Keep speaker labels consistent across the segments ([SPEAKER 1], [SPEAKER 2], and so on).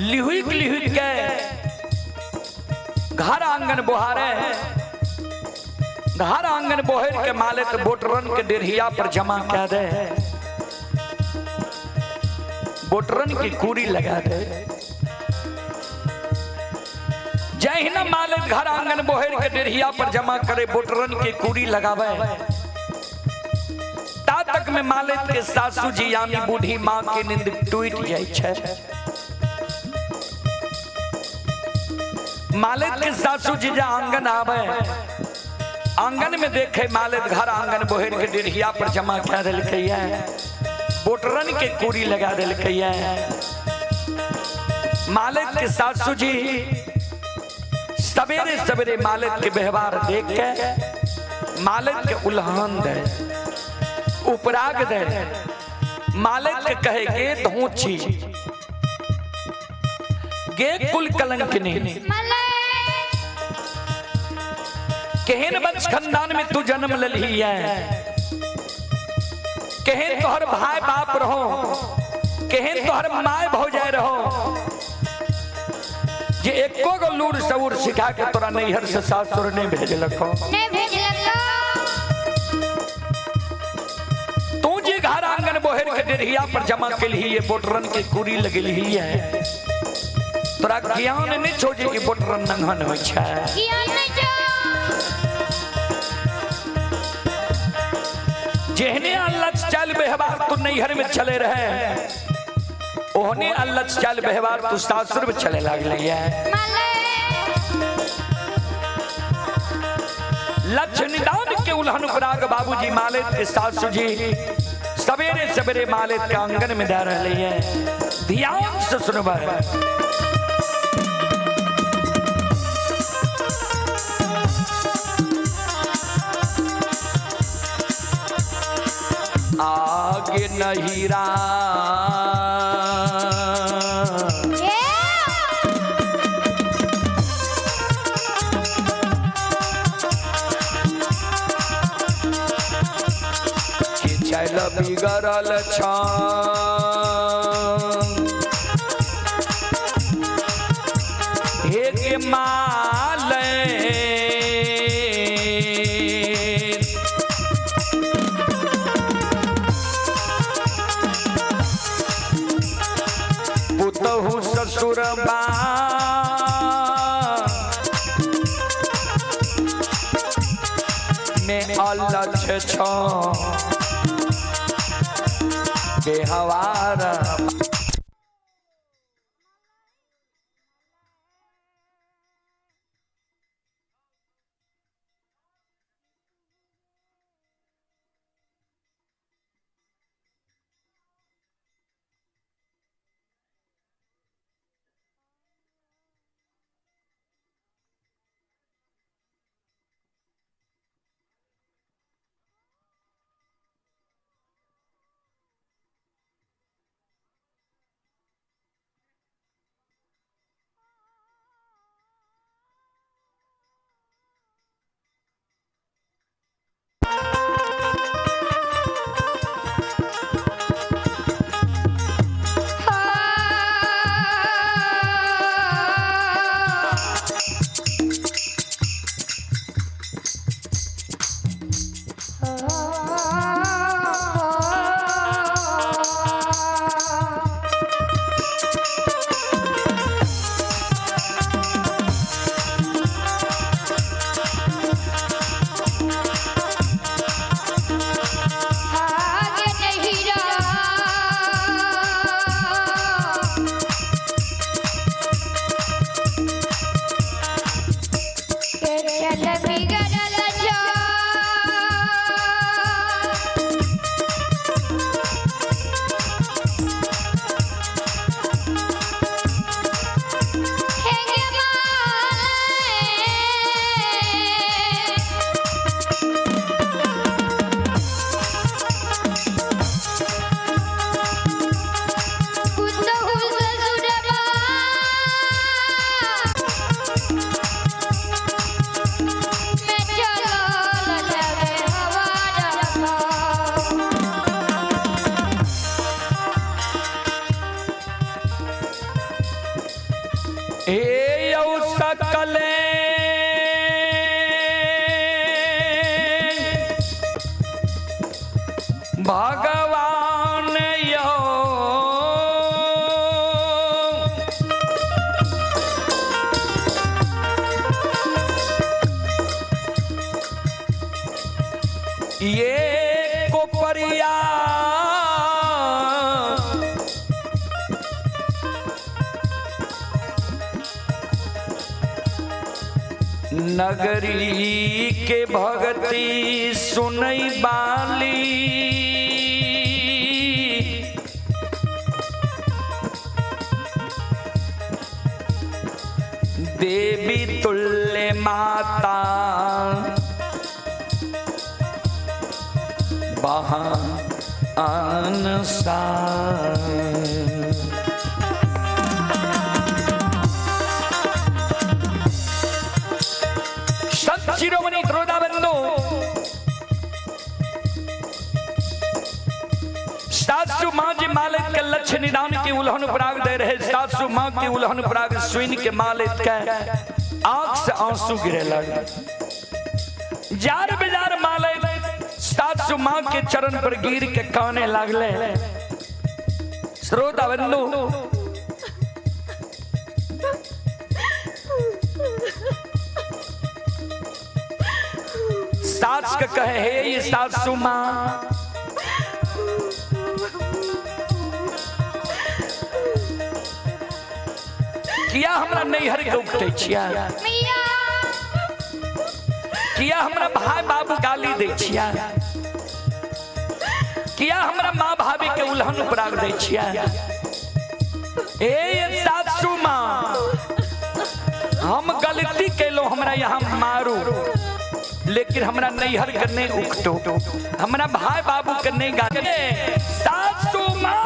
[SPEAKER 1] लिहुक लिहुक के घर आंगन बोहारे, घर आंगन बोहर के माले तो बोटरन के डेढ़िया पर जमा कह दे, बोटरन की कूरी लगा दे। जय हिना माले घर आंगन बोहर के डेढ़िया पर जमा करे, बोटरन की कूरी लगावे। ता तक में माले के सासू जी यानी बूढ़ी माँ की नींद टूट जाए छे। मालिक के सासू जी जा आंगन आवे, आंगन में देखे मालिक घर आंगन बोहर के डेढ़िया पर जमा क्या दिलकैया, बोटरन के कूरी लगा दिलकैया। मालिक के सासू जी सवेरे सवेरे मालिक के व्यवहार देख के मालिक के उल्हान दे, उपराग दे। मालिक के कहे गे धोची गे कुल कलंकिनी, केहन वंश खानदान में तू जन्म लली है, केहन तोहर भाई बाप रहो, केहन तोहर माय भौजाय रहो, जे एको गो लूर सऊर सिखा के तोरा नैहर से सासुर ने भेजलको। तू जी घर आंगन बोहर के डेढ़िया पर जमा के लिए बोटरन के कूरी लगल ही है, तोरा ज्ञान नहीं छोजे कि बोटरन नंगन हो छै। जेहने अल्लाह चल व्यवहार तू नैहर में चले रहे, ओहने अल्लाह चल व्यवहार तू सासुर में चले लागले है। लक्ष्य निदान के उल्हन उपराग बाबूजी मालिक के सासू जी सवेरे सवेरे मालिक के आंगन में दे रहे हैं। ध्यान से सुनबा, आगे नहीं चल बिगड़ल हे के माले पुतहु ससुर में अलक्ष छो बेहवार। भगवान यो ये को परिया नगरी के भगती सुनई बाली देवी तुल्य माता बहान सा शिरोमणि क्रोधाबंधु सासु माँ जी मालिक के लक्ष्य निदान की उल्हन पराग दे रहे सासु माँ की उल्हन पराग सुन के मालिक के आंख से आंसू गिरे लगे जार बेजार मालिक सासु माँ के चरण पर गिर के काने लागले श्रोताबंधु सास के कहे हे ये सासु माँ किया हमरा नैहर के उठे छिया किया हमरा भाई बाबू गाली दे छिया किया हमरा माँ भाभी के उल्हन पराग दे छिया ए ये सासु माँ हम गलती कैलो हमरा यहाँ मारू लेकिन हमरा नैहर के नहीं उठतो हमरा भाई बाबू के नहीं गाले सासु माँ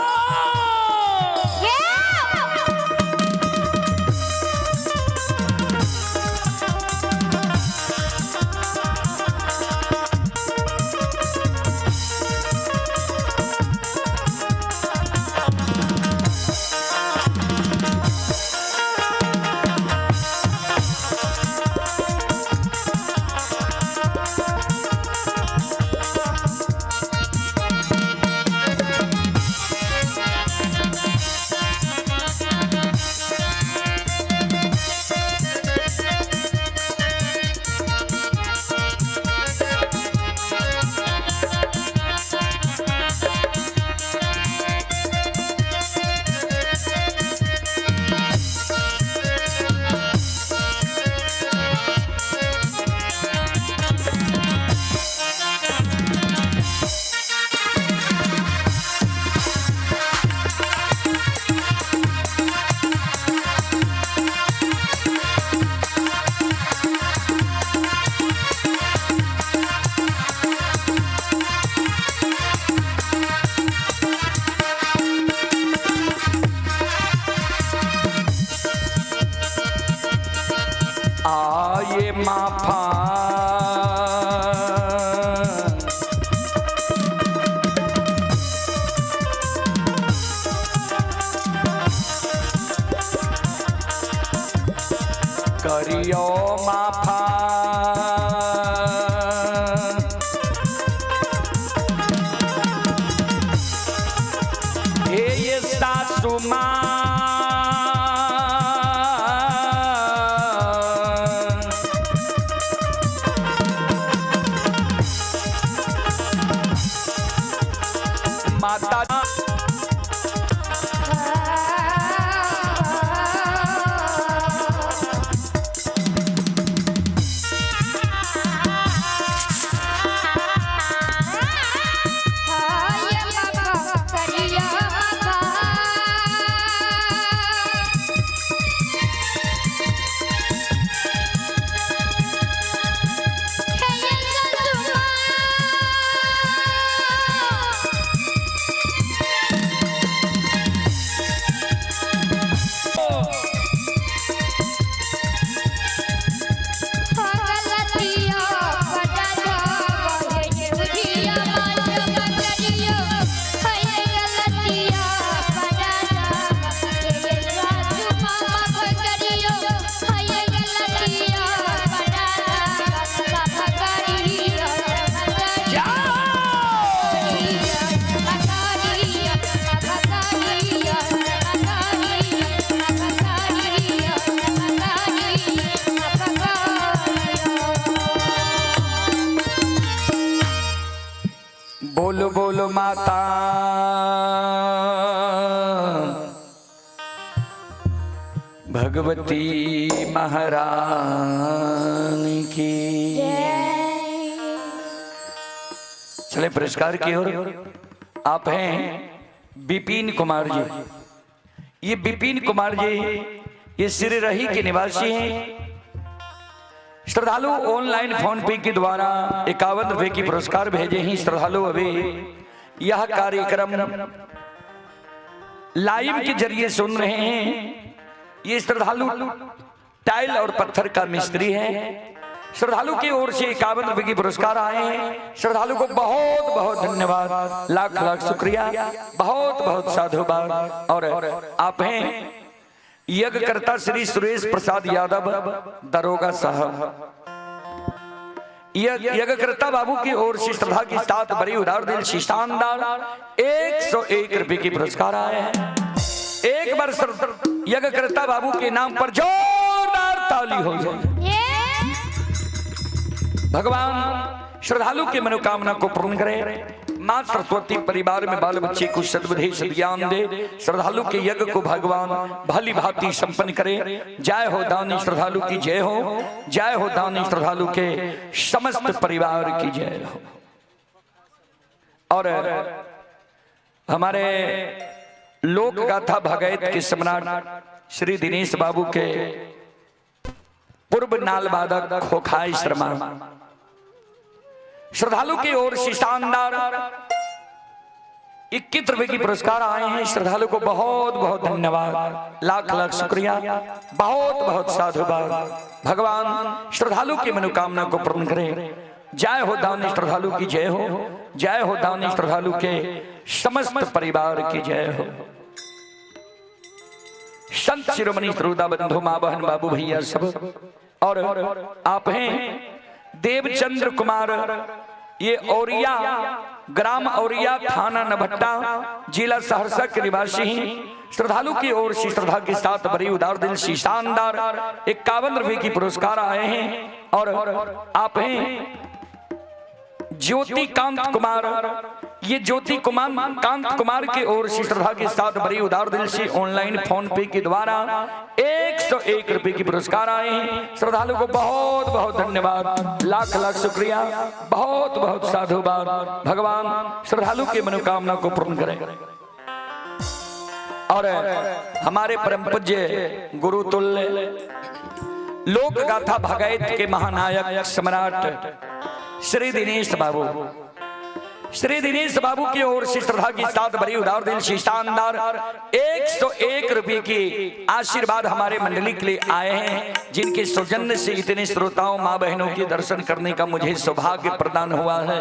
[SPEAKER 1] आये माफा करियो माफा हे ये सासु माँ माता बोलो बोलो माता भगवती महारानी की। चले पुरस्कार की ओर। आप हैं विपिन कुमार जी। ये विपिन कुमार जी ये सिररही के निवासी हैं। श्रद्धालु ऑनलाइन फोन पे के द्वारा 51 रुपए की पुरस्कार भेजे हैं। श्रद्धालु अभी यह कार्यक्रम लाइव के जरिए सुन रहे हैं। ये श्रद्धालु टाइल और पत्थर का मिस्त्री है। श्रद्धालु की ओर से 51 रुपए की पुरस्कार आए हैं। श्रद्धालु को बहुत बहुत धन्यवाद, लाख लाख शुक्रिया, बहुत बहुत साधुवाद। और आप हैं यज्ञकर्ता श्री सुरेश प्रसाद यादव दरोगा साहब। यज्ञकर्ता बाबू की ओर से श्रद्धा के साथ बड़ी उदार दिल से शानदार 101 रुपए की पुरस्कार आए हैं। एक बार यज्ञकर्ता बाबू के नाम पर जोरदार ताली हो जाए। भगवान श्रद्धालु की मनोकामना को पूर्ण करे। मां सरस्वती परिवार में बाल बच्चे को सद्बुद्धि सद्ज्ञान दे। श्रद्धालु के यज्ञ को भगवान भली भांति संपन्न करे। जय हो दानी श्रद्धालु की जय हो। जय हो दानी श्रद्धालु के समस्त परिवार की जय हो। और हमारे लोक गाथा भगैत के सम्राट श्री दिनेश बाबू के पूर्व नाल वादक खोखाई शर्मा श्रद्धालु की ओर से शानदार 21 रुपए की पुरस्कार आए हैं। श्रद्धालु को बहुत बहुत धन्यवाद, लाख लाख शुक्रिया, बहुत बहुत साधुवाद। भगवान श्रद्धालु की मनोकामना को पूर्ण करे। जय हो दानी श्रद्धालु की जय हो। जय हो दानी श्रद्धालु के समस्त परिवार की जय हो। संत शिरोमणि श्रोता बंधु मां बहन बाबू भैया सब। और आप हैं देवचंद्र कुमार। ये औरिया ग्राम औरिया थाना नभट्टा जिला सहरसा के निवासी हैं। श्रद्धालु की ओर से श्रद्धा के साथ बड़ी उदार दिल से शानदार 51 रुपए की पुरस्कार आए हैं। और आप हैं ज्योति कांत कुमार। ये ज्योति कुमार कांत कुमार की ओर से श्रद्धा के साथ बड़ी उदार दिल से ऑनलाइन फोन पे के द्वारा 101 रुपए की पुरस्कार आए हैं। श्रद्धालु को बहुत बहुत धन्यवाद, लाख लाख शुक्रिया, बहुत बहुत साधुवाद। भगवान श्रद्धालु की मनोकामना को पूर्ण करें। और हमारे परम पूज्य गुरु तुल्य लोक गाथा भगैत के महानायक सम्राट श्री दिनेश बाबू। श्री दिनेश बाबू की ओर से श्रद्धा के साथ बड़ी उदार दिल से शानदार 101 रुपए की आशीर्वाद हमारे मंडली के लिए आए हैं। जिनके सौजन्य से इतने श्रोताओं मां बहनों के दर्शन करने का मुझे सौभाग्य प्रदान हुआ है।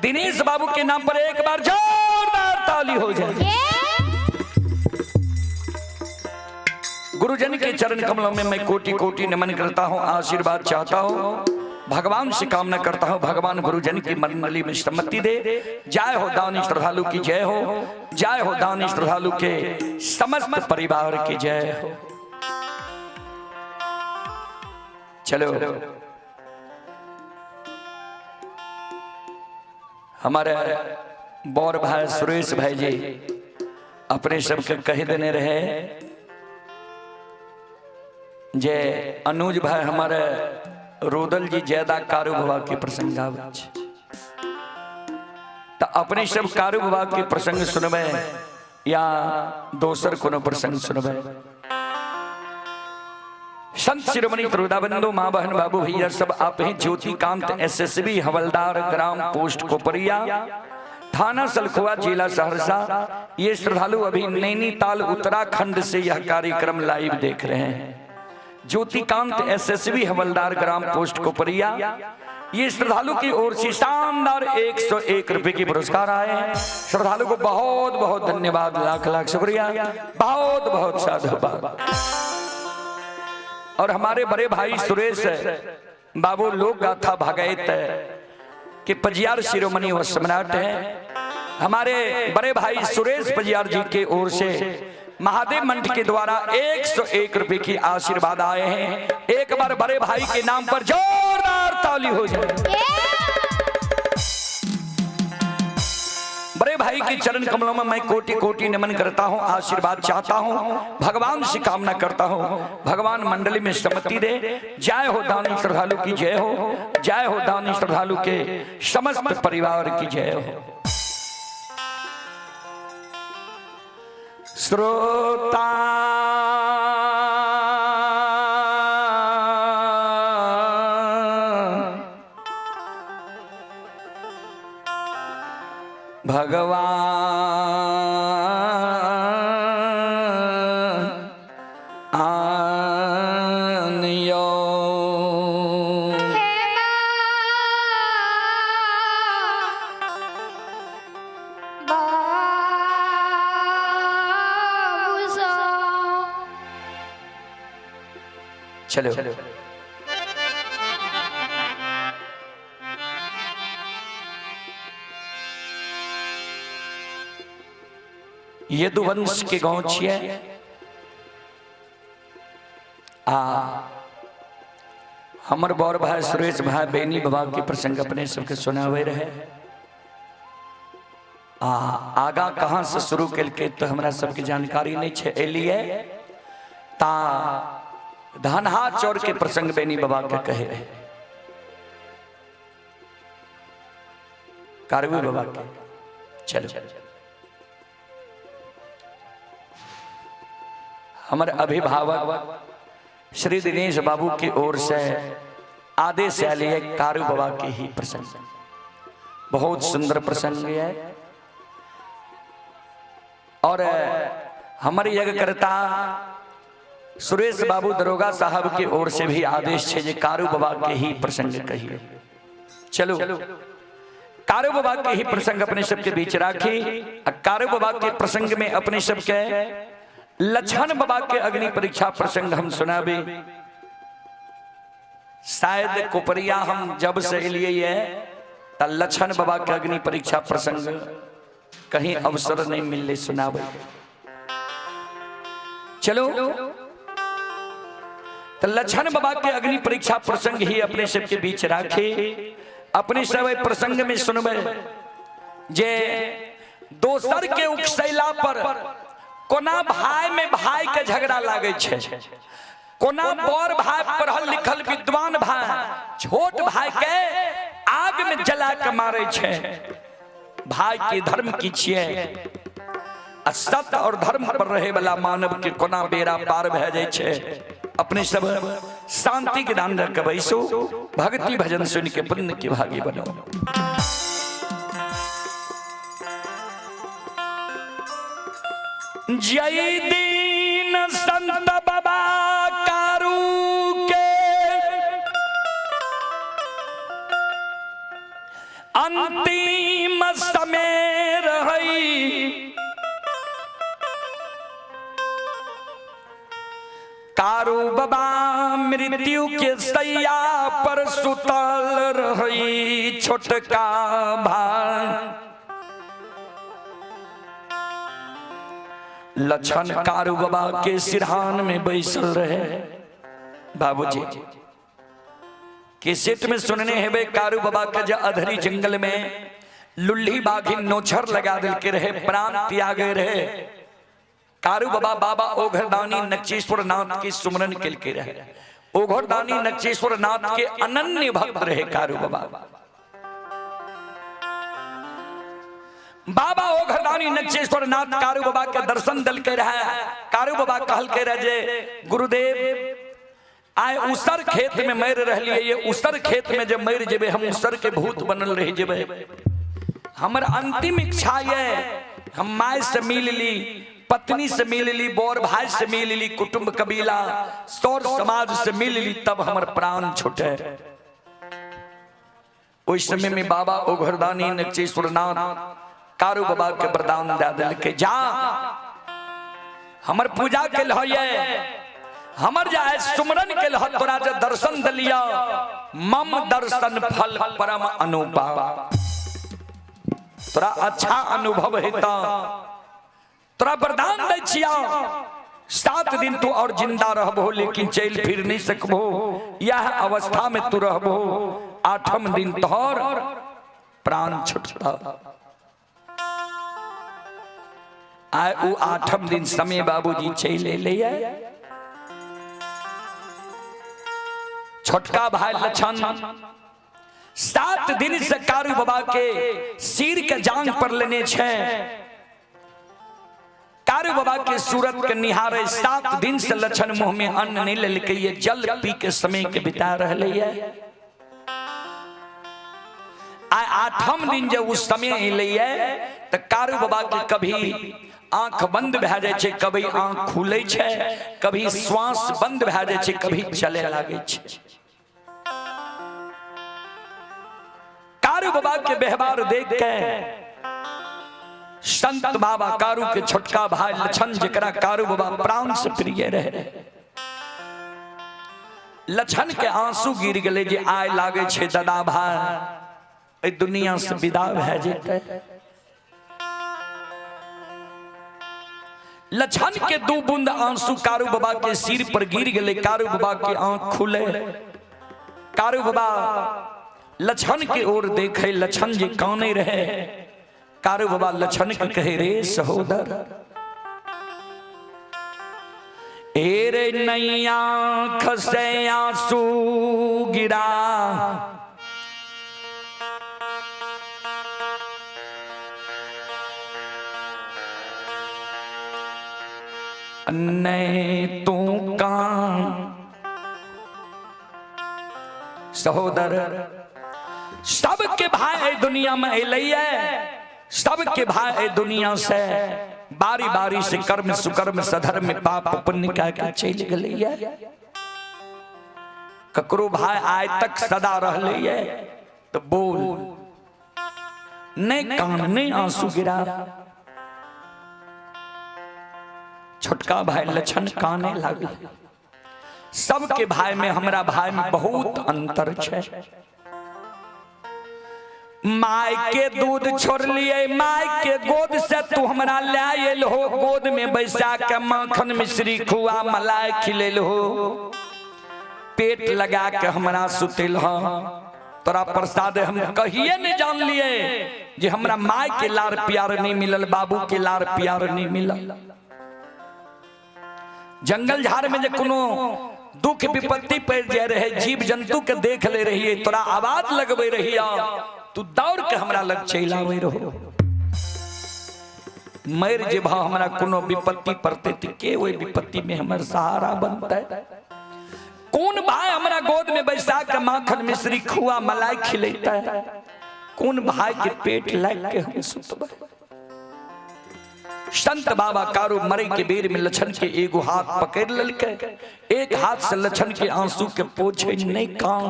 [SPEAKER 1] दिनेश बाबू के नाम पर एक बार जोरदार ताली हो जाए। गुरुजन के चरण कमलों में मैं कोटि कोटि नमन करता हूँ, आशीर्वाद चाहता हूँ। भगवान से कामना करता हूं भगवान गुरुजन की मंडली में सम्मति दे। जय हो दानी श्रद्धालु की जय हो। जय हो दानी श्रद्धालु के समस्त परिवार की जय हो। चलो हमारे बौर भाई सुरेश भाई जी अपने सबके कह देने रहे। जय अनुज भाई हमारे रोदल जी ज्यादा कारू विभाग के प्रसंग तो अपने सब कारू विभाग के प्रसंग सुनबे या दोसर कोनो प्रसंग सुनबे। संत शिरोमणि त्रोदाबंदो मां बहन बाबू भैया सब आप हैं। ज्योति कांत एसएसबी हवलदार ग्राम पोस्ट कोपरिया थाना सलखुआ जिला सहरसा। ये श्रद्धालु अभी नैनीताल उत्तराखंड से यह कार्यक्रम लाइव देख रहे हैं। ज्योतिकांत एसएसबी हवलदार ग्राम पोस्ट कोपरिया। ये श्रद्धालु की ओर से शानदार 101 रुपए की पुरस्कार आए हैं। श्रद्धालु को बहुत बहुत धन्यवाद, लाख लाख शुक्रिया, बहुत बहुत साधुवाद। और हमारे बड़े भाई सुरेश बाबू लोक गाथा भगैत के पजियार शिरोमणि व सम्राट है। हमारे बड़े भाई सुरेश पजियार जी के ओर से महादेव मंच के द्वारा 101 रुपए की आशीर्वाद आए हैं। एक बार बड़े भाई के नाम पर जोरदार ताली हो जाए। भाई के चरण कमलों में मैं कोटि कोटि नमन करता हूँ, आशीर्वाद चाहता हूँ, भगवान से कामना करता हूँ, भगवान मंडली में सम्मति दे। जय हो दानी श्रद्धालु की जय हो, जय हो दानी श्रद्धालु के समस्त परिवार की जय हो। श्रोता भगवान आनियो चलो यदुवंश के गांव छिए हमर बड़ भाई सुरेश भाई बेनी बाबा के प्रसंग अपने सबके सुनावे रहे। आगा कहाँ से शुरू के तो हमरा सबके जानकारी नहीं है। एलिए ता धनहा चौर के प्रसंग बेनी बाबा के कहे रहे, कारवी बाबा के। चलो हमारे अभिभावक श्री दिनेश बाबू की ओर से आदेश आलिए कारु बाबा के ही प्रसंग, बहुत सुंदर प्रसंग है। और हमारे यज्ञकर्ता सुरेश बाबू दरोगा साहब की ओर से भी आदेश है जे कारु बाबा के ही प्रसंग कहिए। चलो कारु बाबा के ही प्रसंग अपने सबके बीच राखी। कारु बाबा के प्रसंग में अपने सबके लक्षण बाबा के अग्नि परीक्षा प्रसंग हम सुनाबे। शायद कुपरिया हम जब से लिए त लक्षण बाबा के अग्नि परीक्षा प्रसंग कहीं अवसर नहीं मिलने सुनाबे। चलो तो लक्षण बाबा के अग्नि परीक्षा प्रसंग ही अपने सबके बीच राखे। अपने सब प्रसंग में सुनबे जे दोसर के उकसैला पर कोना भाई में भाई के झगड़ा लागे छे, कोना बड़ भाई पढ़ल लिखल विद्वान भाई छोट भाई के आग में जला के मारे छे। भाई के धर्म की छिए, सत्य और धर्म पर रहे वाला मानव के कोना बेड़ा पार भे जाए छे। अपने सब शांति के दान रख बैसो, भक्ति भजन सुन के पुण्य के भागी बनो। जय दीन संत बाबा कारु के अंतिम समय रही, कारु बाबा मृत्यु के सैया पर सुतल रही। छोटका भाई लक्षण कारु बाबा के सिरहान में बैसल रहे। बाबूजी कैसेट में सुनने हेबे कारु बाबा का जो अधरी जंगल में लुल्ली बाघिन नोछर लगा दिल के रहे, प्राण त्यागे रहे। कारु बाबा बाबा ओघरदानी नक्षेश्वर नाथ के सुमरन के लिए रहे। ओघरदानी नक्षेश्वर नाथ के अनन्य भक्त रहे कारु बाबा। बाबा ओघरदानी नक्षेश्वर नाथ कारु बाबा के दर्शन दल के रहे। कारु बाबा कहल के रहे गुरुदेव आए उसर खेत में मर रही, ये उसर खेत में जब मर जेबे हम उसर के भूत बनल रह जेबे। हमर अंतिम इच्छा ये हम माय से मिल ली, पत्नी से मिल ली, बोर भाई से मिल ली, कुटुंब कबीला सौर समाज से मिल ली, तब हमर प्राण छूटे। उस समय में बाबा ओघरदानी नक्षेश्वर नाथ कारु बाबा के वरदान दे दिल के जा हमर पूजा के लिए, हमर जाए सुमरन के लिए तोरा जो दर्शन दिलिया मम दर्शन फल परम अनुपा। तोरा अच्छा अनुभव हेता तोरा वरदान दै छिया। 7 दिन तू और जिंदा रहबो लेकिन चल फिर नहीं सकबो, यह अवस्था में तू रहबो। 8वें दिन तोहर प्राण छुटता। आय वो 8 दिन समय बाबूजी चले ले छोटका भाई लछन 7 दिन से कारू बाबा के सिर के जांग पर लेने छे कारू बाबा के सूरत के निहारे 7 दिन से लछन मुंह में अन्न नहीं लेके ये जल पी के समय के बिता रहे है। 8 दिन जब उस समय लिए तो कारू बाबा के कभी आंख बंद भे जाए छे, कभी आंख खुले छे, कभी श्वास बंद भे जाए छे, कभी चले लागे छे। कारू बाबा के व्यवहार देख के संत बाबा कारू के छोटका भाई लछन जकरा कारू बाबा प्राण से प्रिय रहे लछन के आंसू गिर गले जे आय लागे छे दादा भाई दुनिया से विदा भे जेते। लछन के 2 बूंद आंसू कारू बाबा के सिर पर गिर गले। कारू बाबा की आंख खुले। कारू बाबा लछन की ओर देखे। लछन जी काने रहे। कारू बाबा लछन के कहे रे सहोदर एरे नैया खसे आंसू गिरा नहीं तू कान सहोदर सबके भाई दुनिया में अलिए सबके भाई दुनिया से बारी बारी से कर्म सुकर्म सधर्म पाप पुण्य कह के चल गए ककरो भाई आय तक सदा रहले तो बोल नहीं कान नहीं आंसू गिरा। छोटका भाई लछन काने लगे। सबके भाई में हमरा भाई में बहुत अंतर छे। माय के दूध छोड़ लिए माय के गोद से तू हमरा ले आयल हो। गोद में बैसा के माखन मिश्री खुआ मलाई खिलेल हो। पेट लगा के हमरा सुतेल हो। तोरा प्रसाद हम कहिए नहीं जान लिए जे हमरा माय के लार प्यार नहीं मिलल बाबू के लार प्यार नहीं मिलल। जंगल झाड़ में जो कोनो दुख विपत्ति पड़ जाए रहे जीव जंतु के देख ले रही तोरा आवाज लगबे रही तू दौड़ के हमरा लग चल आवे रहो। मर जे भा हमरा कोनो विपत्ति पड़ते के ओई विपत्ति में हमर सहारा बनता है। कौन भाई हमरा गोद में बैसा के माखन मिश्री खुआ मलाई खिलेता है। कौन भाई के पेट लग के हम सुतबे। संत बाबा कारू मरे के बेर में लछन के एगो हाथ पकड़ ललके। एक हाथ से लछन के आंसू के पोछे नहीं कान।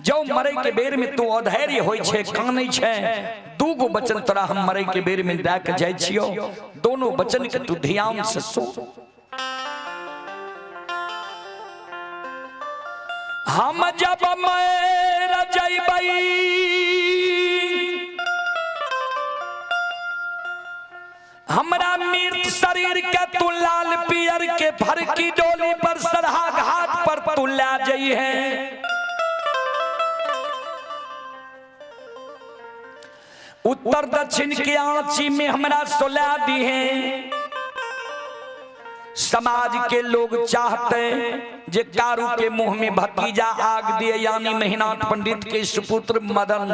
[SPEAKER 1] जो मरे के बेर में तू अधैर्य होय छे कानै छे। 2 गो वचन तोरा हम मरे के बेर में दे के जाय छियो। दोनों वचन के तू ध्यान से सो। हम जब मर जइबै हमरा मृत शरीर के तू लाल पियर के भर की डोली पर सरहा घाट पर तू ले जाई है। उत्तर दक्षिण के आंची में हमरा सोला दी है। समाज के लोग चाहते जे कारू के मुंह में भतीजा आग दिए यानी मेहनाथ पंडित के सुपुत्र मदन।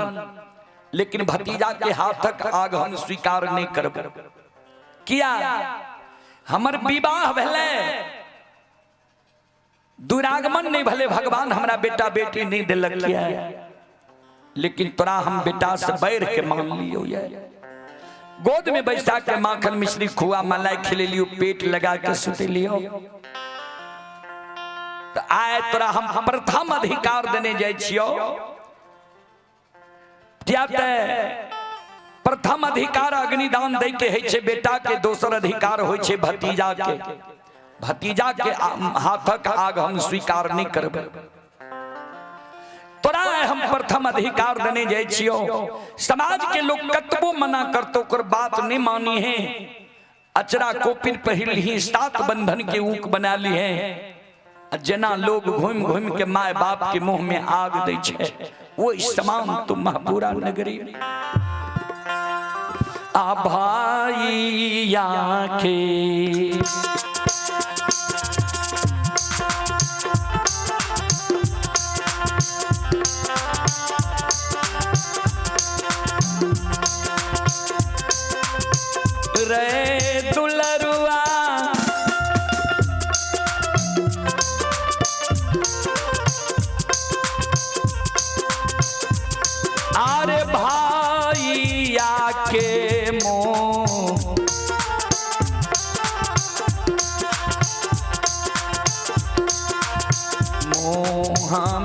[SPEAKER 1] लेकिन भतीजा के हाथक आग हम स्वीकार नहीं करब। किया हमर विवाह भले दुरागमन नहीं भले भगवान हमरा बेटा बेटी नहीं दिलक किया लेकिन तोरा हम बेटा से बैर के मान लियो। गोद में बैसा के माखन मिश्री खुआ मलाई खिले लियो पेट लगा के सुते लियो। तो आए तोरा हम प्रथम अधिकार देने जाय छियो। प्रथम अधिकार अग्निदान दे के है छे बेटा के। दोसर अधिकार होय छे भतीजा के। भतीजा के हाथक आग हम स्वीकार नहीं करबे। तोरा हम प्रथम अधिकार देने जाय छियो। समाज के लोग कतबो मना करतो कर बात नहीं मानी है। अचरा कोपिन पहिर ली 7 बंधन के ऊक बना ली है। जना लोग घूम घूम के माय बाप के मुंह में आग दे छे वो समान तुम महपुरा नगरी। आ भाई भाइया के रे दुलरुआ अरे भाइया के मोह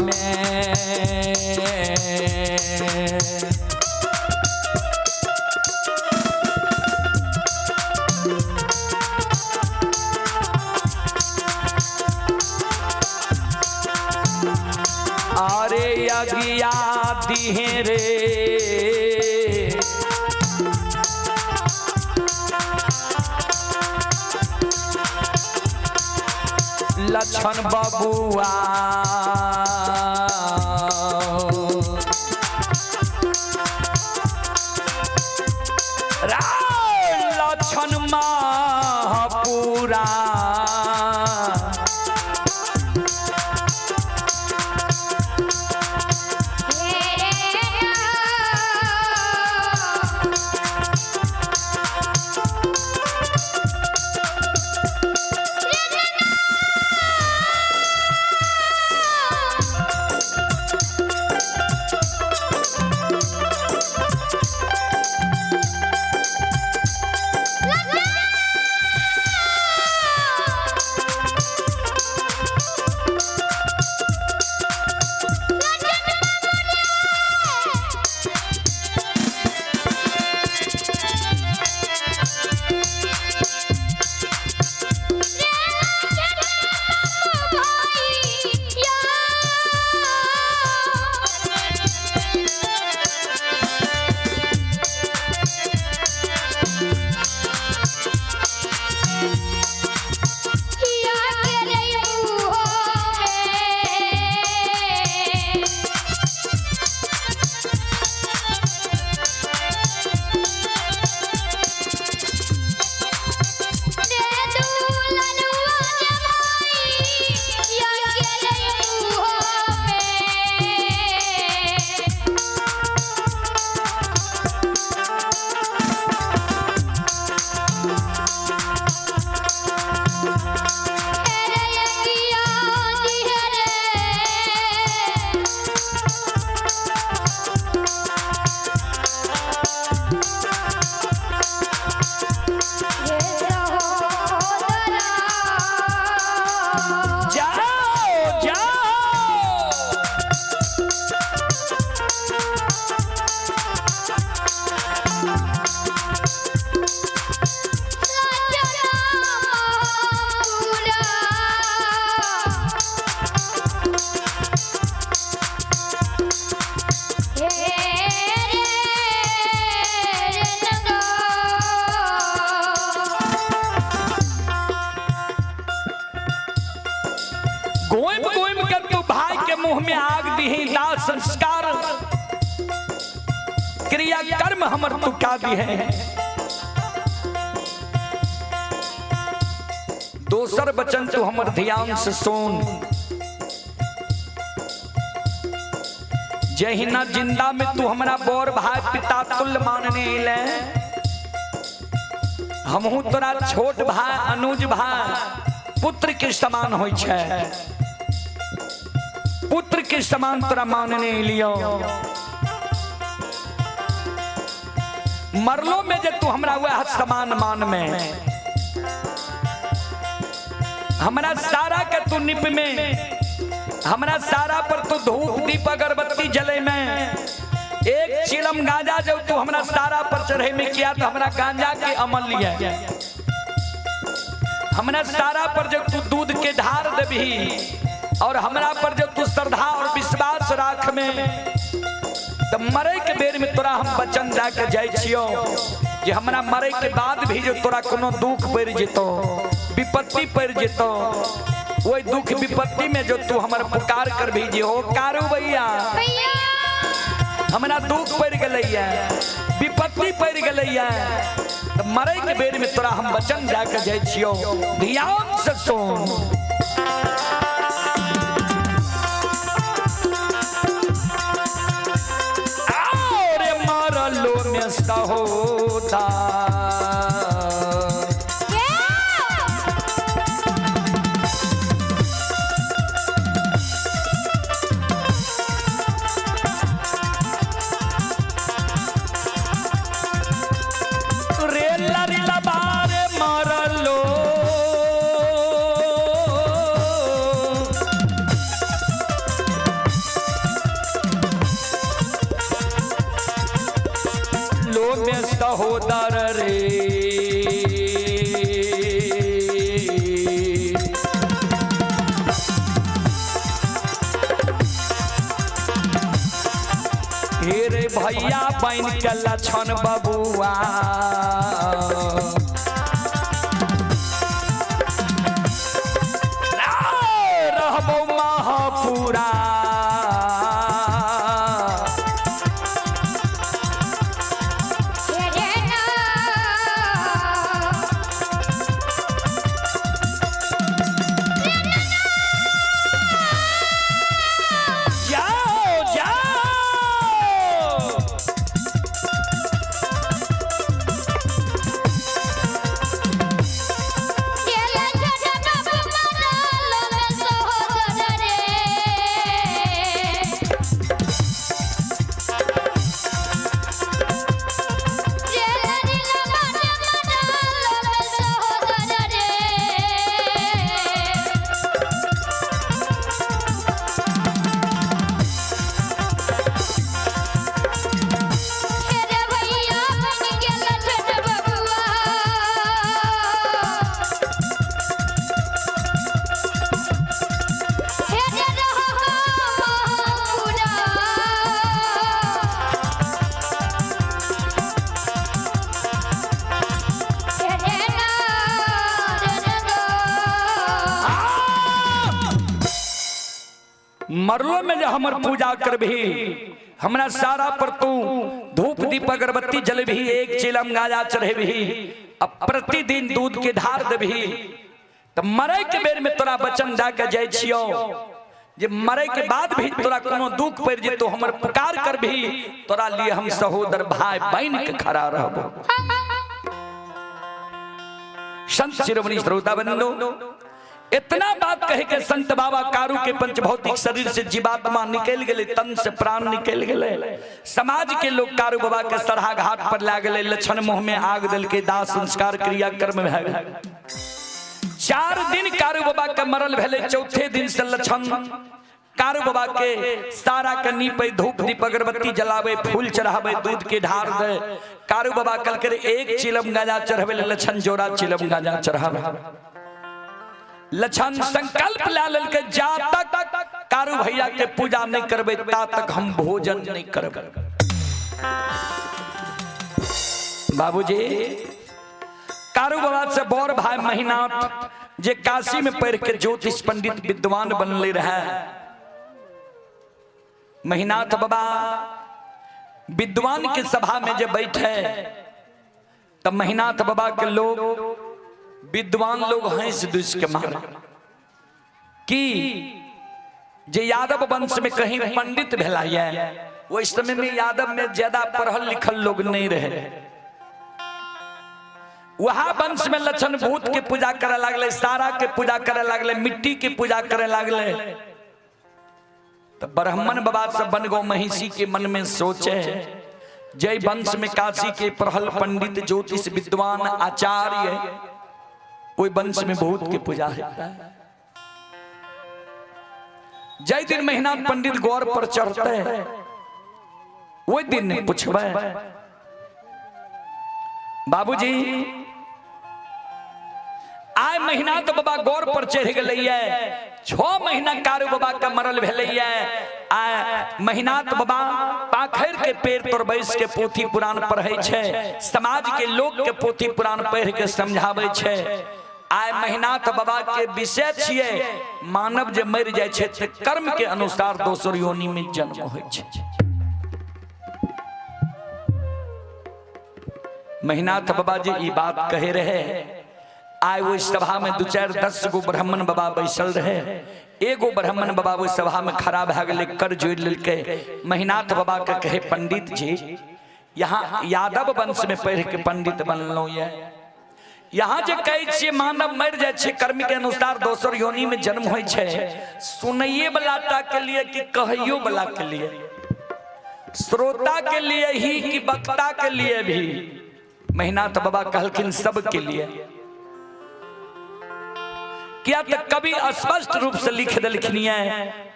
[SPEAKER 1] में अरे अगिया दिहे रे लक्षण बबुआ लक्षण महापुरा गोइम गोइम कर तू भाई के मुंह में आग दी दाह संस्कार क्रिया कर्म हमर तू का दी है। दोसर बचन तू हमर ध्यान से सुन। जहिना जिंदा में तू हमारा बोर भाई पिता तुल्य मानने ले, हमहू तोरा छोट भाई अनुज भाई पुत्र के समान होय छे, पुत्र के समान तोरा मानने लियो। मरलो में जे तू हमरा वह समान मान में, हमरा सारा के तू निप में, हमरा सारा पर तू धूप दीप अगरबत्ती जले में, एक चिलम गांजा जब तू हमरा सारा पर चढ़े में किया तो हमरा गांजा के अमल लिया। हमरा सारा पर जब तू दूध के धार देबी और हमरा पर जब तू श्रद्धा और विश्वास राख में, तब मरे के बेर में तोरा हम वचन जाके जाय छियो जे हमरा मरे के बाद भी जो तोरा कोनो दुख पड़ जेतो, विपत्ति पड़ जेतो, वही दुख विपत्ति में जो तू हमारा पुकार कर भी जे हो कारू भैया हमरा दुख पड़ गलैया, विपत्ति पड़ गलैया, तो मरे के बेर में तोरा हम वचन जाके जाय छियो ध्यान से सुन। अरे मरलो में सहोदा सहोदर रे हे रे भैया बन के लछन बबुआ रहबो महापुरा मरलो में जो हमर पूजा कर भी हमरा सारा पर तू धूप दीप अगरबत्ती जल भी एक चिलम गाजा चढ़े भी अब प्रतिदिन दूध के धार दे भी तो मरे के बेर में तोरा वचन दा के जाय छियो जे मरे के बाद भी तोरा कोनो दुख पड़ जे तो हमर पुकार कर भी तोरा लिए हम सहोदर भाई बहन के खड़ा रहबो। संत शिरोमणि श्रोता बंधु इतना बात कहे के संत बाबा कारू के पंचभौतिक शरीर से जीवात्मा निकल गए, तन से प्राण निकल गए। समाज के लोग कारू बाबा के सरहा घाट पर ला गए, लक्षण मुंह में आग दल के दाह संस्कार क्रिया कर्म भए गेल। 4 दिन कारू बाबा के मरल भेले, चौथे दिन से लक्षण कारू बाबा के सारा कन्नी पे धूप दीप अगरबत्ती जलावे, फूल चढ़ावे, दूध के ढार दे। कारू बाबा कल कर 1 चिलम गांजा चढ़ावे, लक्षण जोड़ा चिलम गांजा चढ़ावे। लक्षण संकल्प ला लेल के जा तक कारू भैया के पूजा नहीं करबे ता तक हम भोजन नहीं करबे। बाबूजी कारू बाबा से बड़ भाई महीनाथ जे काशी में पढ़ के ज्योतिष पंडित विद्वान बनले रहे, महीनाथ बाबा विद्वान के सभा में जब बैठे तब महीनाथ बाबा के लोग विद्वान लोग हंस दुस के मारे कि जे यादव वंश में कहीं पंडित भेलाया, वो समय में यादव में ज्यादा पढ़ल लिखल लोग नहीं रहे। वहां वंश में लक्षण भूत के पूजा करे लगले, सारा के पूजा करे लगले, मिट्टी के पूजा करे लगले। तो ब्राह्मण बाबा सब बन गो महिषी के मन में सोचे जय वंश में काशी के पढ़ल पंडित ज्योतिष विद्वान आचार्य, कोई वंश में भूत की पूजा है। जय दिन महीना पंडित गौर पर चढ़ते वो दिन पूछबे बाबूजी आय महीना तो बाबा गौर पर चढ़ गए, 6 महीना कारू बाबा का मरल भेले। महीना तो बाबा पाखर के पेड़ पर बैस के पोथी पुराण पढ़े छे, समाज के लोग के पोथी पुराण पढ़ के समझावे छे। आय महीनाथ बाबा के विषय छिए मानव जे मर जाय छे त कर्म के अनुसार दोसर योनि में जन्म होय छे। महिनाथ बाबा जी ये बात कहे रहे। आए वो सभा में 2 4 10 गो ब्राह्मण बाबा बैसल रहे। एगो ब्राह्मण बाबा वो सभा में खड़ा भा गए, कर जोड़ लेके महिनाथ बाबा के कहे, पंडित जी यहाँ यादव वंश में पढ़ के पंडित बनलो ये, यहाँ जे कहे छे मानव मर जाए छे कर्म के अनुसार दोसर योनि में जन्म होय छे, सुनइए वाला के लिए कि कहियो वाला के लिए, श्रोता के लिए ही कि वक्ता के लिए भी? महिनाथ बाबा कहलखिन सब के लिए। क्या तो कभी स्पष्ट रूप से लिख दिलखिन,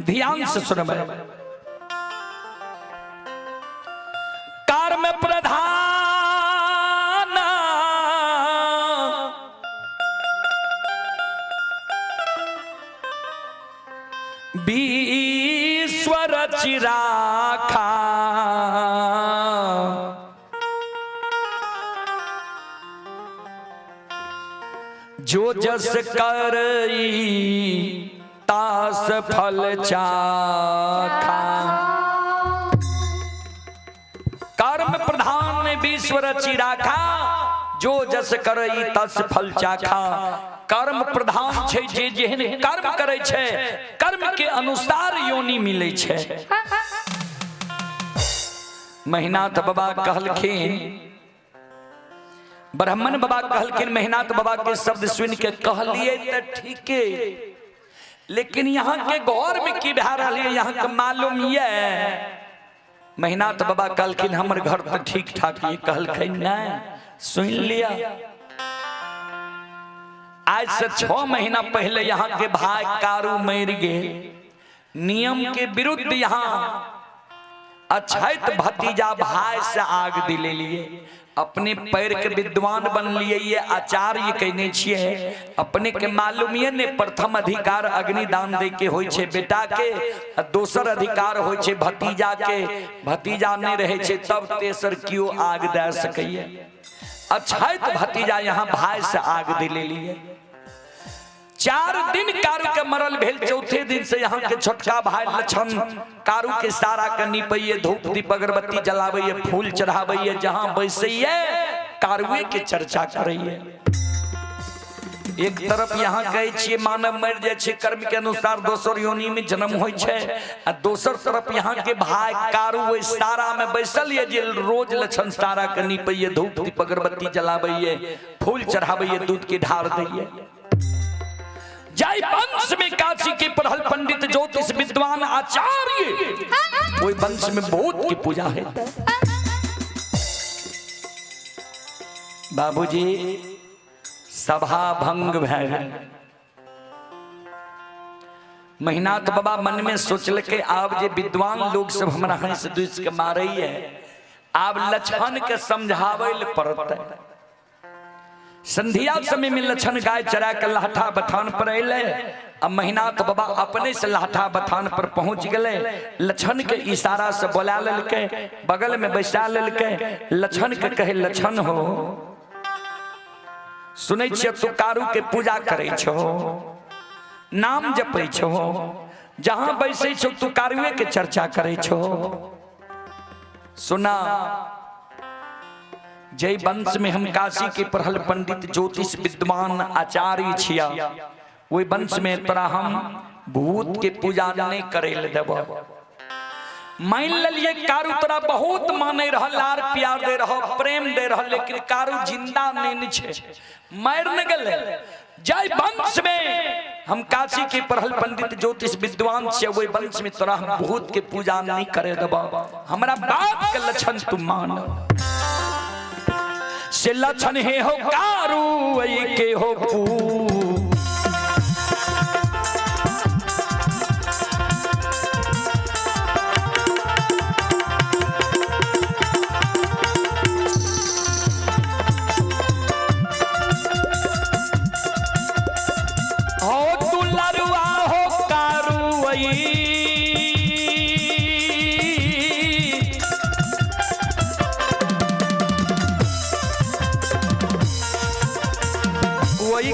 [SPEAKER 1] ध्यान से सुनबे। कर्म प्रधान ईश्वर चिराखा, जो जस करई तास फल चाखा। कर्म प्रधान ईश्वर चिराखा, जो जस करई तस फल चाखा। कर्म प्रधान छे, जे जेहन कर्म करे छे कर्म के अनुसार योनि मिले छे। महिनाथ बाबा कहलखिन, ब्राह्मण बाबा कहलखिन, महिनाथ बाबा के शब्द सुन के कहलिए तो ठीक है, लेकिन यहाँ के गौर में की भा रही है, यहाँ के मालूम ये। महिनाथ बाबा कहलखिन हमर घर तो ठीक ठाक ये। कहलखिन नहीं, सुन लिया, आज से 6 महीना पहले यहाँ के भाई कारू मर गए। नियम के विरुद्ध यहाँ अछैत भतीजा भाई से आग दिले लिए, अपने पैर के विद्वान बन लिए, ये आचार्य कहने छिए। अपने के मालूम ये ने प्रथम अधिकार अग्निदान दे के होय छे बेटा के, दोसर अधिकार होय छे भतीजा के। भतीजा नहीं रहे छे तब तेसर क्यों आग दे सकइए। अछैत भतीजा यहाँ भाई से आग दिले लिए। 4 दिन कारू के मरल भेल, चौथे दिन से यहाँ के छोटका भाई लक्षण कारू के सारा के निपैये, धूप दीप अगरबत्ती जलावे, फूल चढ़ावे, जहाँ बैसिए कारुए के चर्चा करिए। एक तरफ यहाँ कहे छे मानव मर जाए छे कर्म के अनुसार दोसर योनि में जन्म होय छे, आ दोसर तरफ यहाँ के भाई कारू वो सारा में बैसल ये, जे रोज लक्षण सारा के निपैये, धूप दीप अगरबत्ती जलावे, फूल चढ़ावे, दूध के ढार दिए। जय वंश में काशी के पढ़ल पंडित ज्योतिष विद्वान आचार्य, कोई वंश में भूत की पूजा है। बाबूजी सभा भंग भैल। महिनाथ बाबा मन में सोचल के आब जे विद्वान लोग सब हमरा हंस दुस के मारे है, आब लक्षण के समझावे ल पड़ते। संध्या समय में लक्षण गाय चरा के लाठा बथान पर अले। अब महिनाथ बाबा अपने से लाठा बथान पर पहुंच गए। लक्षण के इशारा से बोला ललके, बगल में बैसा ललके। लक्षण के कहे, लक्षण हो सुनै छियै तू कारू के पूजा करे छो, नाम जपै छो, जहां बैसे छो तू कारुए के चर्चा करे छो। सुना, जय वंश में हम काशी के पढ़ल पंडित ज्योतिष विद्वान आचार्य छिया, वही वंश में तोरा हम भूत के पूजा नहीं करे ले देब। मान लिये कारू तोरा बहुत माने रह, लार प्यार दे रह, प्रेम दे रह, लेकिन कारू जिंदा नहीं छे, मर न गले। जय वंश में हम काशी के पढ़ल पंडित ज्योतिष विद्वान छे, वही वंश में तोरा हम भूत के पूजा नहीं करे देब। हमारा बात के लक्षण तुम मान से लक्षण हे हो कारू के हो पू।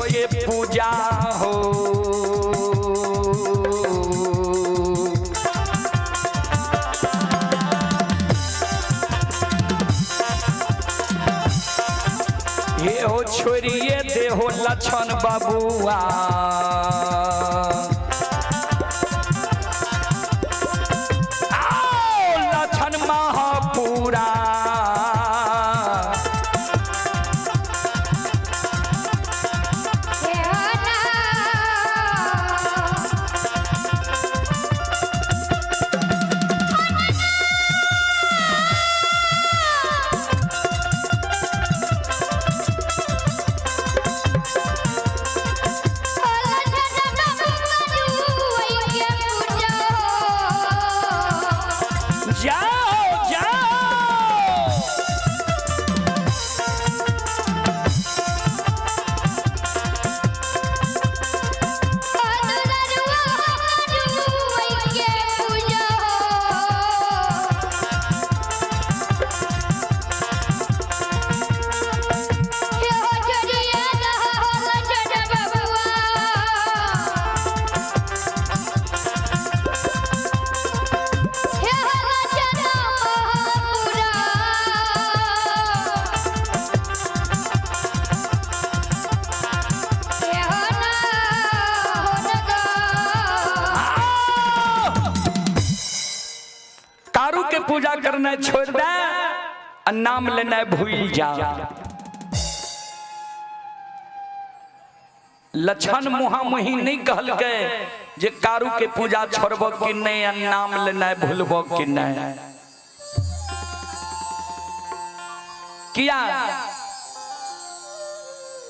[SPEAKER 1] के पूजा हो हे हो छोड़िए दे हो लछन बबुआ लछन महापुरा पूजा करना छोड़ दे और नाम लेना भूल जा। लछन मुहा मुही नहीं कहल के जे कारू के पूजा छोड़बो कि नहीं और नाम लेना भूलबो कि नहीं। किया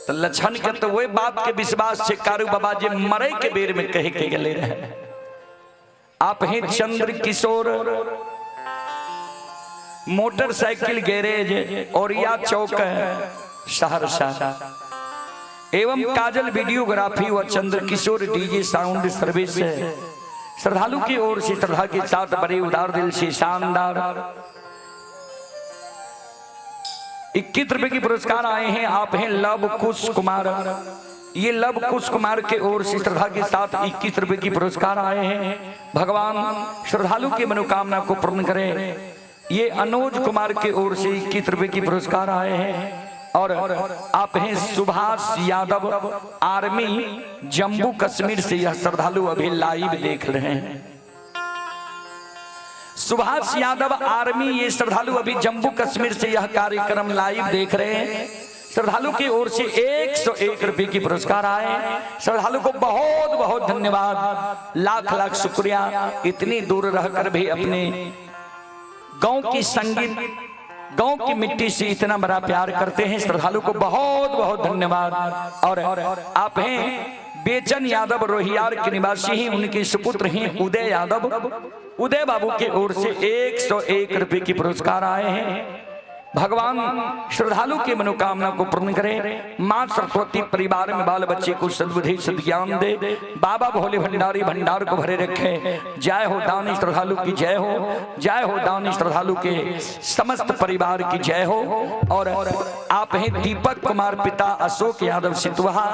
[SPEAKER 1] तो लछन के तो वही बात के विश्वास से कारू बाबा जी मरे के बेर में कहे के गले रहे। आप हैं चंद्र किशोर मोटरसाइकिल गैरेज औरिया चौक है सहरसा एवं काजल वीडियोग्राफी व चंद्र किशोर डीजे साउंड सर्विस है। श्रद्धालु की ओर से श्रद्धा के साथ बड़े उदार दिल से शानदार 21 रुपए की पुरस्कार आए हैं। आप हैं लव कुश कुमार। ये लव कुश कुमार के ओर से श्रद्धा के साथ 21 रुपए की पुरस्कार आए हैं। भगवान श्रद्धालु की मनोकामना को पूर्ण करें। ये अनुज कुमार के ओर से 21 रुपए की पुरस्कार आए हैं। और आप हैं सुभाष यादव आर्मी जम्मू कश्मीर से यह श्रद्धालु अभी लाइव देख रहे हैं। सुभाष यादव आर्मी ये श्रद्धालु अभी जम्मू कश्मीर से यह कार्यक्रम लाइव देख रहे हैं। श्रद्धालु की ओर से 101 रुपए की पुरस्कार आए। श्रद्धालु को बहुत बहुत धन्यवाद, लाख लाख शुक्रिया। इतनी दूर रहकर भी अपने गांव की संगीत गांव की मिट्टी से इतना बड़ा प्यार करते हैं। श्रद्धालु को बहुत बहुत धन्यवाद। और आप हैं बेचन यादव रोहियार के निवासी ही, उनके सुपुत्र हैं उदय यादव। उदय बाबू के ओर से 101 रुपए की पुरस्कार आए हैं। भगवान श्रद्धालु की मनोकामना को पूर्ण करे। मां सरस्वती परिवार में बाल बच्चे को सद्बुद्धि सद्ज्ञान दे। बाबा भोले भंडारी भंडार को भरे रखे। जय हो दानी श्रद्धालु की जय हो। जय हो दानी श्रद्धालु के समस्त परिवार की जय हो। और आप हैं दीपक कुमार पिता अशोक यादव सितुहा।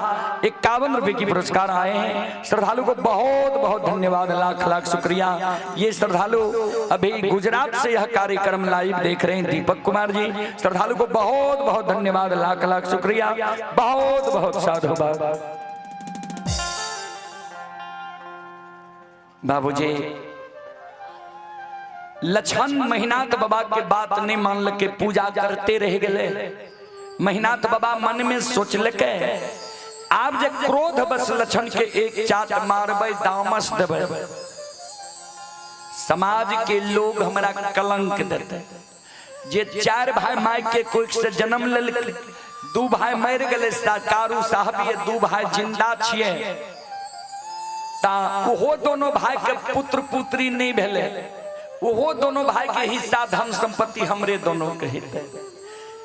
[SPEAKER 1] 51 रुपए की पुरस्कार आए हैं। श्रद्धालु को बहुत बहुत धन्यवाद, लाख लाख शुक्रिया। ये श्रद्धालु अभी गुजरात से यह कार्यक्रम लाइव देख रहे हैं। दीपक कुमार जी श्रद्धालु को बहुत बहुत धन्यवाद, लाख लाख शुक्रिया, बहुत बहुत साधुवाद। बाबूजी लछन महीनाथ बाबा के बात नहीं मान लके पूजा करते रह गए। महीनाथ बाबा मन में सोच लके आप जब क्रोध बस लछन के एक चाट मारबे दामस देवे, समाज के लोग हमारा कलंक देते। जे 4 भाई माई के कोई से जन्म ले, 2 भाई मर गए। कारू साहब ये 2 भाई जिंदा छिए ता ओहो दोनों भाई के पुत्र पुत्री नहीं भेले। ओहो दोनों भाई के हिस्सा धन संपत्ति हमरे दोनों के हिस्से।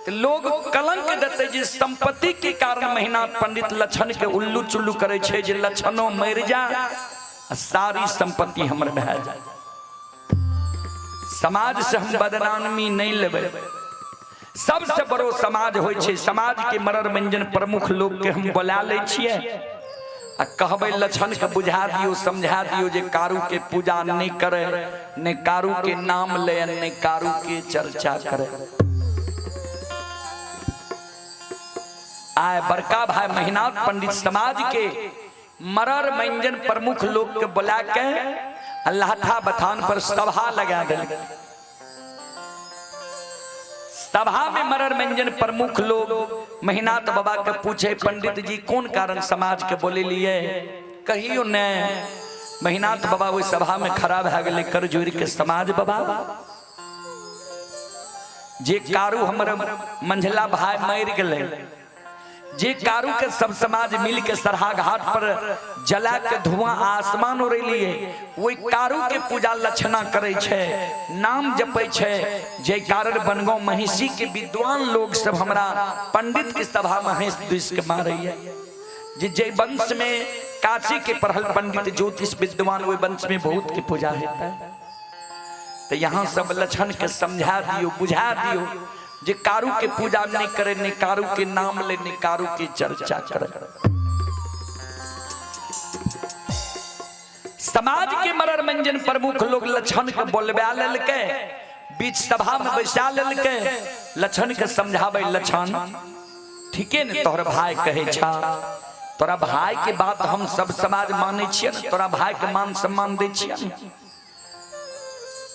[SPEAKER 1] तो लोग कलंक देते जे संपत्ति के कारण महीनाथ पंडित लछन के उल्लू चुल्लू करे छे जे लछनो मर जा सारी संपत्ति हमर भए जाए। समाज से हम बदनामी नहीं लेबे। सबसे बड़ो समाज होय छे। समाज के मनोरंजन प्रमुख लोग के हम बुला ले छिए आ कहबे लछन के बुझा दियो समझा दियो जे कारू के पूजा नहीं करे, ने कारू के नाम ले, ने कारू के चर्चा करे। आए बड़का भाई महीनाथ पंडित समाज के मरर मंजन प्रमुख लोग के बुला के अल्लाह बथान पर सभा लगा दिल। सभा में मरर मंजन प्रमुख लोग महीनाथ बाबा के पूछे, पंडित जी कौन कारण समाज के बोले लिए कहियो न। महीनाथ बाबा वो सभा में खड़ा भे गए कर जोड़ के, समाज बाबा जे कारू हमर मंझला भाई मर गए, जे कारू के सब समाज मिल के सरहा घाट पर जला के धुआं आसमान उड़े लिए, वही कारू के पूजा लक्षणा करे छे, नाम जपे छे। जे कारण बनगांव महिषी के विद्वान लोग सब हमरा पंडित के सभा में हंस दुस के मारे है। जे वंश में काशी के पढ़ल पंडित ज्योतिष विद्वान वही वंश में बहुत के पूजा होता है। तो यहाँ सब लक्षण के समझा दियो, बुझा दियो, जे कारू के पूजा नहीं करे, ने कारू के नाम ले, ने कारू की चर्चा करे। समाज के मरर मंजन प्रमुख लोग लक्षण के बोलबा लेलके, बीच सभा में बैसा लेलके, लक्षण के समझावे। लक्षण ठीके ने तोहर भाई कहे छा, तोरा भाई के बात हम सब समाज माने छियै, तोरा भाई के मान सम्मान दे छियै।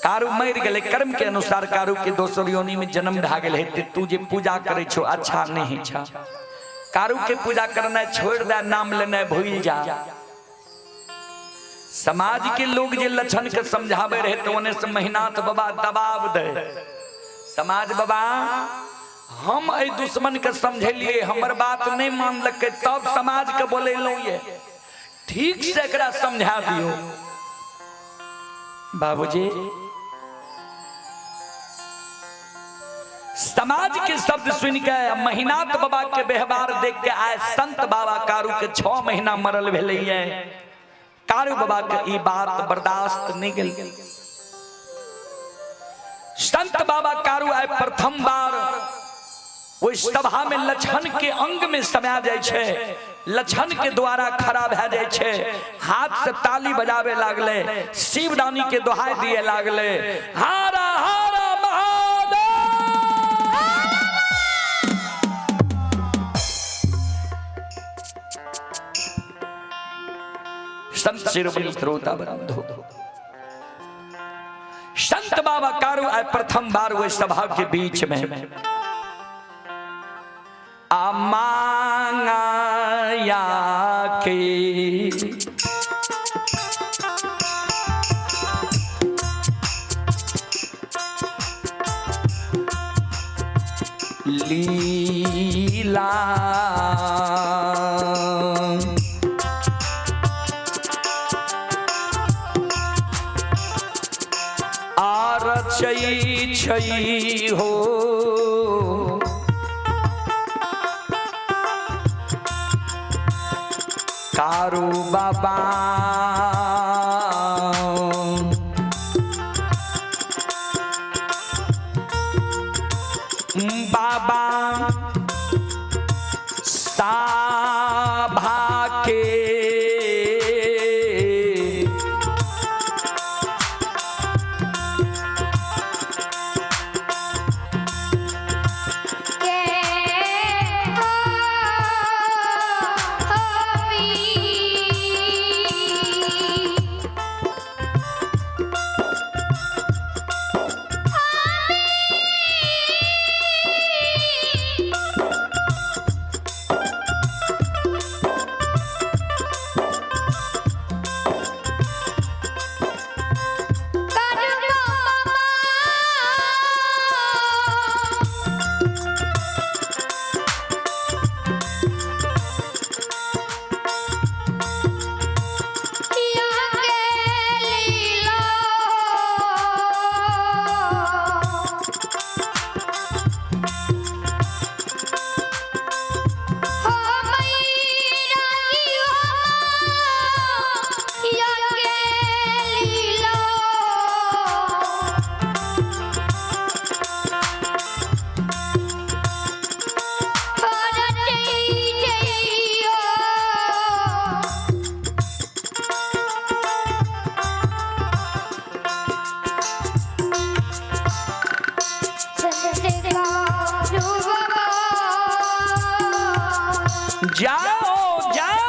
[SPEAKER 1] कारू मर गए, कर्म के अनुसार कारू के दोसर योनि में जन्म भा गए है। तू जे पूजा करे छो अच्छा नहीं छा, कारू के पूजा करना छोड़ दे, नाम लेना भूल जा। समाज के लोग जे लक्षण के समझावे रहे तो उन्हें से महीनाथ बाबा दबाव दे। समाज बाबा हम ए दुश्मन के समझलिए, हमर बात नहीं मान लके, तब समाज के बोले लो ये ठीक से एकरा समझा दियो। बाबूजी समाज के शब्द सुन के महीनाथ बाबा के व्यवहार देख के आए संत बाबा कारू के 6 महीना मरल भेले। कारू बाबा के ई बात बर्दाश्त नहीं गई। संत बाबा कारू आए प्रथम बार वो सभा में लक्षण के अंग में समा जाय छे, लक्षण के द्वारा खड़ा भे जाय छे, हाथ से ताली बजावे लागले, शिवदानी के दोहाई दिए लागले, हारा हारा संत शिरोमणि श्रोता बंधु, संत बाबा कारू आए प्रथम बार वो सभा के बीच में मांगा के लीला छई छई हो कारू बाबा बाबा साभा के जाओ जाओ।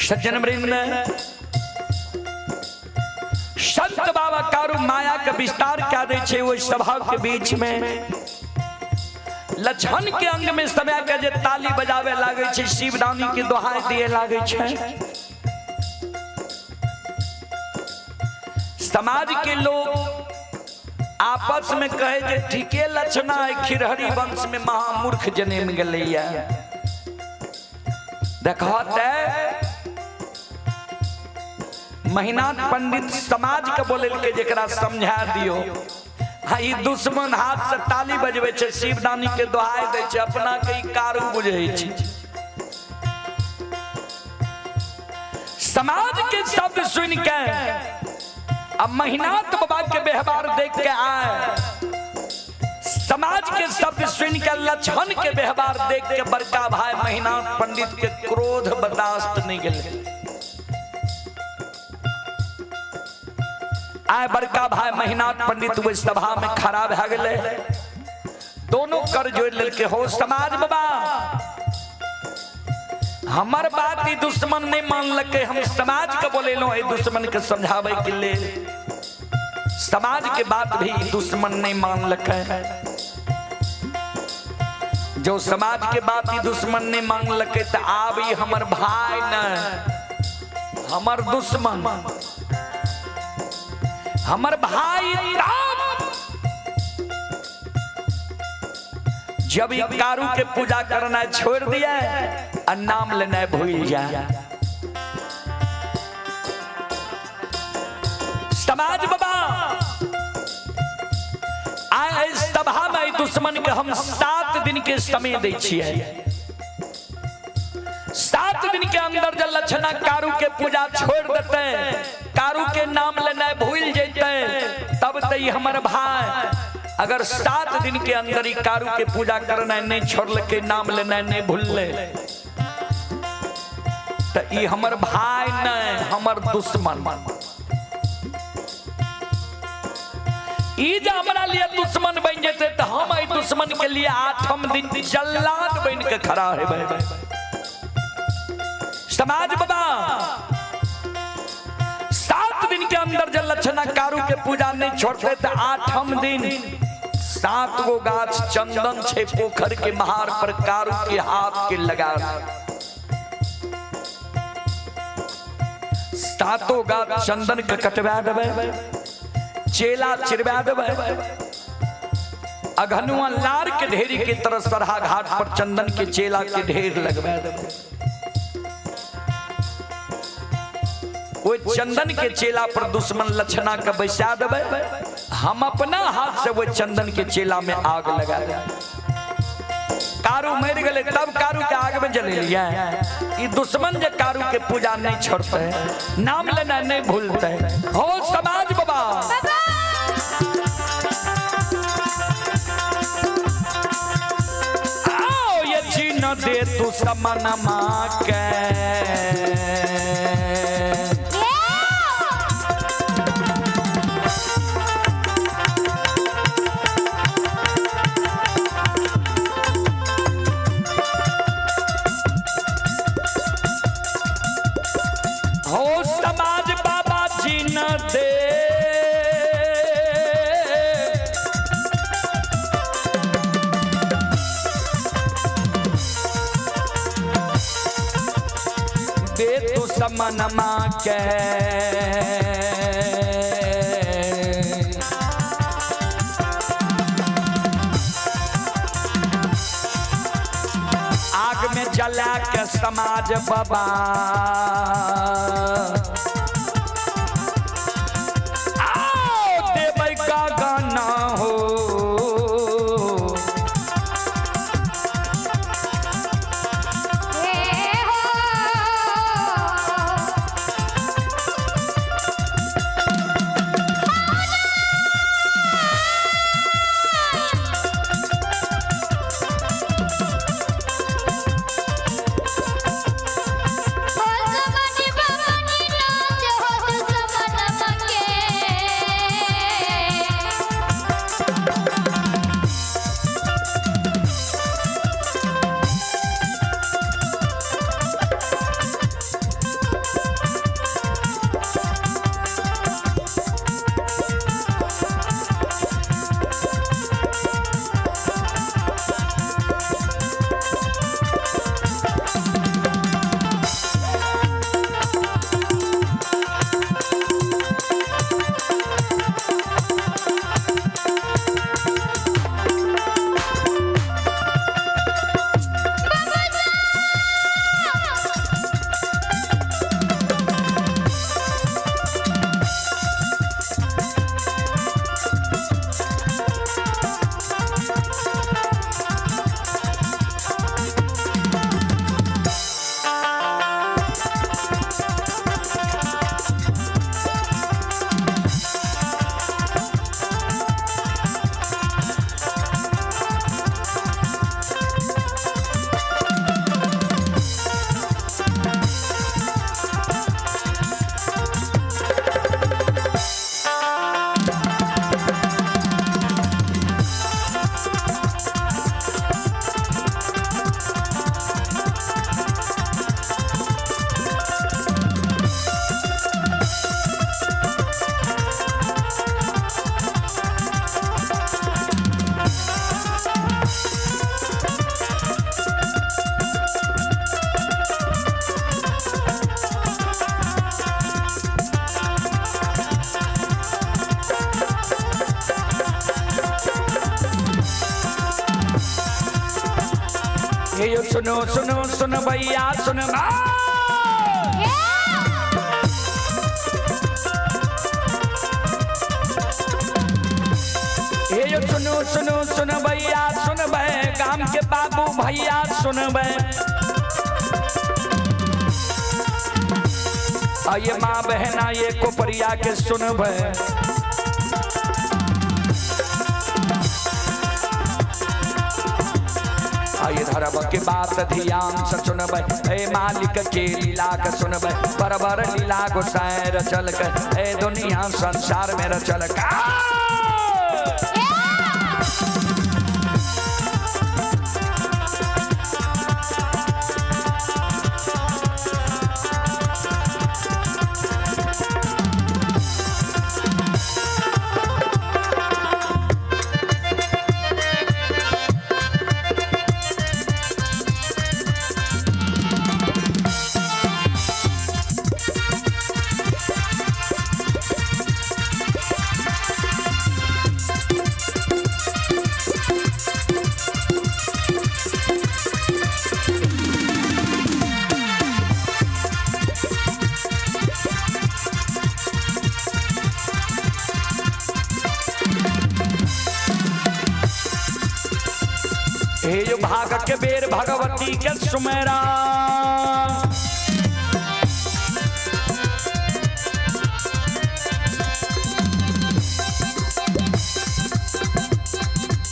[SPEAKER 1] सज्जन वृंद, संत बाबा कारू माया का विस्तार क्या दे छे वो सभा के बीच में लछन के अंग में समय के जे ताली बजावे लागे छे, शिवदानी के दोहाई दिए लागे छे। समाज के लोग आपस में कहे जे ठीके लक्षणा है, खिरहरी वंश में महामूर्ख जन्म गलैया। देखते महीनाथ पंडित समाज के बोले के जरा समझा दियो। हाई दुश्मन हाथ से ताली बजबे छे, शिवदानी के दोहाई दे छे, अपना के कारू बुझे छे। समाज के शब्द सुन के अब महीनाथ बाबा के व्यवहार देख के आए, समाज के शब्द सुन के लछन के व्यवहार देख के बड़का भाई महीनाथ पंडित के क्रोध बर्दाश्त नहीं गए। आए बड़का भाई महीनाथ पंडित वो सभा में खड़ा भे गए, दोनों कर जोड़ लेके हो समाज बाबा हमार बात ही दुश्मन नहीं मान लगे, हम समाज के बोले लो दुश्मन के समझावे के लिए, समाज के बात भी दुश्मन नहीं मान लगे। जो समाज के बात ही दुश्मन नहीं मान लगे तो आबी हमर भाई न हमर दुश्मन, हमर भाई जब ये कारू के पूजा करना छोड़ दिया और नाम लेना भूल जाए। समाज बाबा आए सभा में दुश्मन के हम 7 दिन के समय दे छिए, 7 दिन के अंदर जब लक्षणा कारू के पूजा छोड़ देते, कारू के नाम लेना भूल जेते, तब तई हमर भाई अगर 7 दिन के अंदर ही कारू के पूजा करना नहीं छोड़ के नाम लेना नहीं भूल ले तो ये हमर भाई नहीं हमर दुश्मन। ई जो हमारा लिए दुश्मन बन जेते तो हम ई दुश्मन के लिए 8 दिन जल्लाद बन के खड़ा है। समाज बाबा 7 दिन के अंदर जब लक्षणा कारू के पूजा नहीं छोड़ते तो 8 दिन 7 गो गाछ चंदन छे पोखर के महार पर कारू के हाथ के लगा, 7 गाछ चंदन के कटवा देवे, चेला चिरवा देवे, अघनुआ लार के ढेरी के तरह सरहा घाट पर चंदन के चेला के ढेर लगवा देवे। वो चंदन के चेला पर दुश्मन लक्षणा का बैसा देवे, हम अपना हाथ से वो चंदन के चेला में आग लगा दे। कारू मर गए तब कारू के आग में जले लिया। ये दुश्मन जो कारू के पूजा नहीं छोड़ते, नाम लेना नहीं भूलते हो। समाज बाबा आओ ये चीन दे तू समन माँ के समनमा के आग में जला के समाज बाबा आओ देवई का गाना हो। ये सुनो सुनो सुन भैया सुन ये सुनो सुनो सुन भैया सुन बे गाम के बाबू भैया सुन बे ये माँ बहना ये कोपरिया के सुन बे ये धर्म के बात ध्यान से सुनब ए मालिक के लीला के सुनब बरबर लीला गोसाई रचल के ए दुनिया संसार में रचल का हे भाग के बेर भगवती के सुमेरा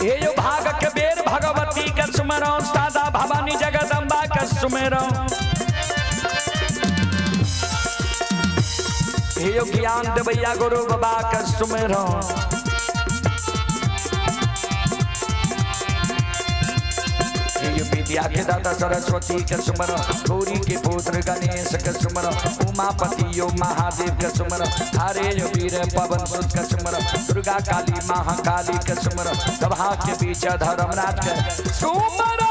[SPEAKER 1] हे भाग के बेर भगवती के सुमेरा सादा भवानी जगदम्बा के सुमेरा हे ज्ञान देवैया गुरु बाबा के सुमेरा विद्या के दादा सरस्वती के सुमर गौरी के पुत्र गणेश के सुमर उमापति यो महादेव के सुमर हरे यो वीर पवन सुत के सुमर दुर्गा काली महाकाली के सुमर सभा के बीच धर्मराज के सुमर